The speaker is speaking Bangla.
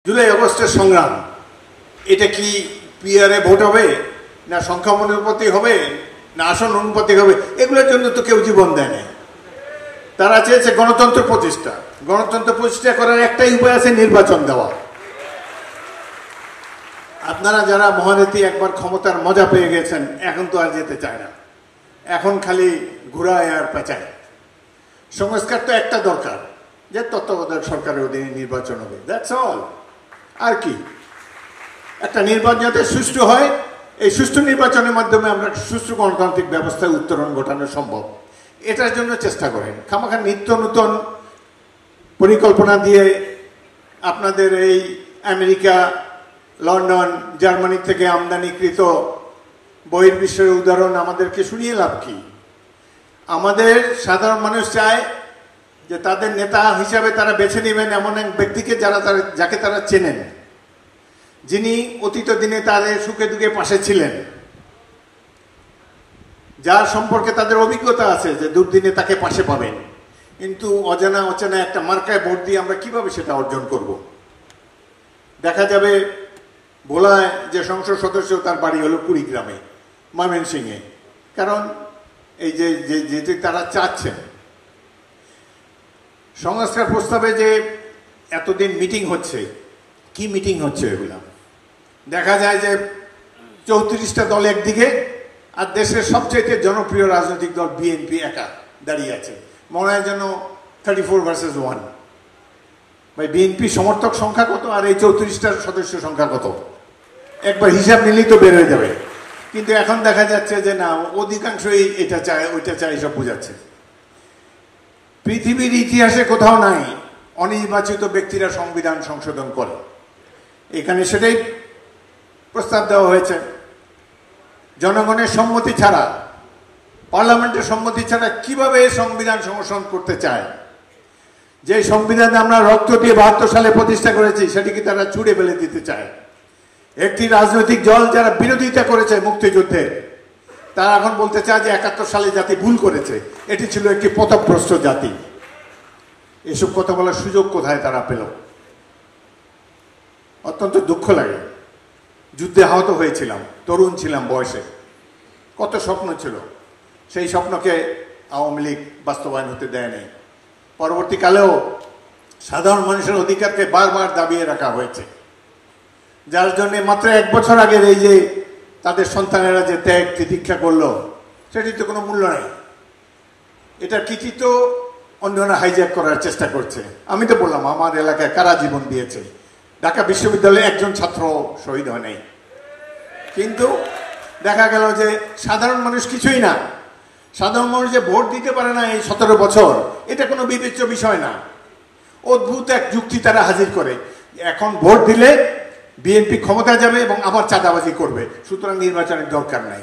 জুলাই আগস্টের সংগ্রাম, এটা কি পিআরে ভোট হবে, না সংখ্যা অনুপাতে হবে, না আসন অনুপাতে হবে? এগুলোর জন্য তো কেউ জীবন দেয় না। তারা চেয়েছে গণতন্ত্র প্রতিষ্ঠা। গণতন্ত্র প্রতিষ্ঠা করার একটাই উপায় আছে, নির্বাচন দেওয়া। আপনারা যারা মহারথী একবার ক্ষমতার মজা পেয়ে গেছেন, এখন তো আর যেতে চায় না, এখন খালি ঘুরায় আর পেঁচায়। সংস্কার তো একটা দরকার, যে তত্ত্বাবধায়ক সরকারের অধীনে নির্বাচন হবে, দ্যাটস অল। আর কি, একটা নির্বাচন যাতে সুষ্ঠু হয়, এই সুষ্ঠু নির্বাচনের মাধ্যমে আমরা সুষ্ঠু গণতান্ত্রিক ব্যবস্থায় উত্তরণ ঘটানো সম্ভব। এটার জন্য চেষ্টা করেন। খামাখা নিত্য নূতন পরিকল্পনা দিয়ে আপনাদের এই আমেরিকা, লন্ডন, জার্মানি থেকে আমদানিকৃত বহির্বিশ্বের উদাহরণ আমাদেরকে শুনিয়ে লাভ কি? আমাদের সাধারণ মানুষ চায় যে তাদের নেতা হিসাবে তারা বেছে নেবেন এমন এক ব্যক্তিকে যাকে তারা চেনেন, যিনি অতীত দিনে তাদের সুখে দুঃখে পাশে ছিলেন, যার সম্পর্কে তাদের অভিজ্ঞতা আছে যে দুর্দিনে তাকে পাশে পাবেন। কিন্তু অজানা অচেনা একটা মার্কায় ভোট দিয়ে আমরা কিভাবে সেটা অর্জন করব? দেখা যাবে ভোলায় যে সংসদ সদস্য, তার বাড়ি হলো কুড়িগ্রামে, ময়মনসিংহে। কারণ এই যে তারা চাচ্ছেন সংস্কার প্রস্তাবে যে এতদিন মিটিং হচ্ছে, কি মিটিং হচ্ছে এগুলা? দেখা যায় যে 34টা দল একদিকে, আর দেশের সবচেয়ে জনপ্রিয় রাজনৈতিক দল বিএনপি একা দাঁড়িয়ে আছে। মনে হয় যেন 34 ভার্সেস 1। ভাই, বিএনপি সমর্থক সংখ্যা কত আর এই 34টার সদস্য সংখ্যা কত? একবার হিসাব নিলেই তো বের হয়ে যাবে। কিন্তু এখন দেখা যাচ্ছে যে না, অধিকাংশই এটা চায়, ওইটা চায়, এসব বোঝাচ্ছে। পৃথিবীর ইতিহাসে কোথাও নাই অনির্বাচিত ব্যক্তিরা সংবিধান সংশোধন করে। এখানে সেটাই প্রস্তাব দেওয়া হয়েছে। জনগণের সম্মতি ছাড়া, পার্লামেন্টের সম্মতি ছাড়া কিভাবে সংবিধান সংশোধন করতে চায়? যে সংবিধান আমরা রক্ত দিয়ে 72 সালে প্রতিষ্ঠা করেছি, সেটিকে তারা ছুঁড়ে ফেলে দিতে চায়। একটি রাজনৈতিক দল যারা বিরোধিতা করেছে মুক্তিযুদ্ধে, তারা এখন বলতে চায় যে 71 সালে জাতি ভুল করেছে, এটি ছিল একটি পথভ্রষ্ট জাতি। এসব কথা বলার সুযোগ কোথায় তারা পেল? অত্যন্ত দুঃখ লাগে। যুদ্ধে আহত হয়েছিলাম, তরুণ ছিলাম বয়সে, কত স্বপ্ন ছিল, সেই স্বপ্নকে আওয়ামী লীগ বাস্তবায়ন হতে দেয়নি। পরবর্তীকালেও সাধারণ মানুষের অধিকারকে বারবার দাবিয়ে রাখা হয়েছে, যার জন্য মাত্র 1 বছর আগের এই যে তাদের সন্তানেরা যে ত্যাগ তিতিক্ষা করলো, সেটির তো কোনো মূল্য নাই। এটার কৃতিত্ব অন্যরা হাইজ্যাক করার চেষ্টা করছে। আমি তো বললাম, আমার এলাকায় কারা জীবন দিয়েছে? ঢাকা বিশ্ববিদ্যালয়ে একজন ছাত্র শহীদ হয় নাই। কিন্তু দেখা গেল যে সাধারণ মানুষ কিছুই না। সাধারণ মানুষ যে ভোট দিতে পারে না এই 17 বছর, এটা কোনো বিবেচ্য বিষয় না। অদ্ভুত এক যুক্তি তারা হাজির করে, এখন ভোট দিলে বিএনপি ক্ষমতা যাবে এবং আবার চাঁদাবাজি করবে, সুতরাং নির্বাচনের দরকার নাই।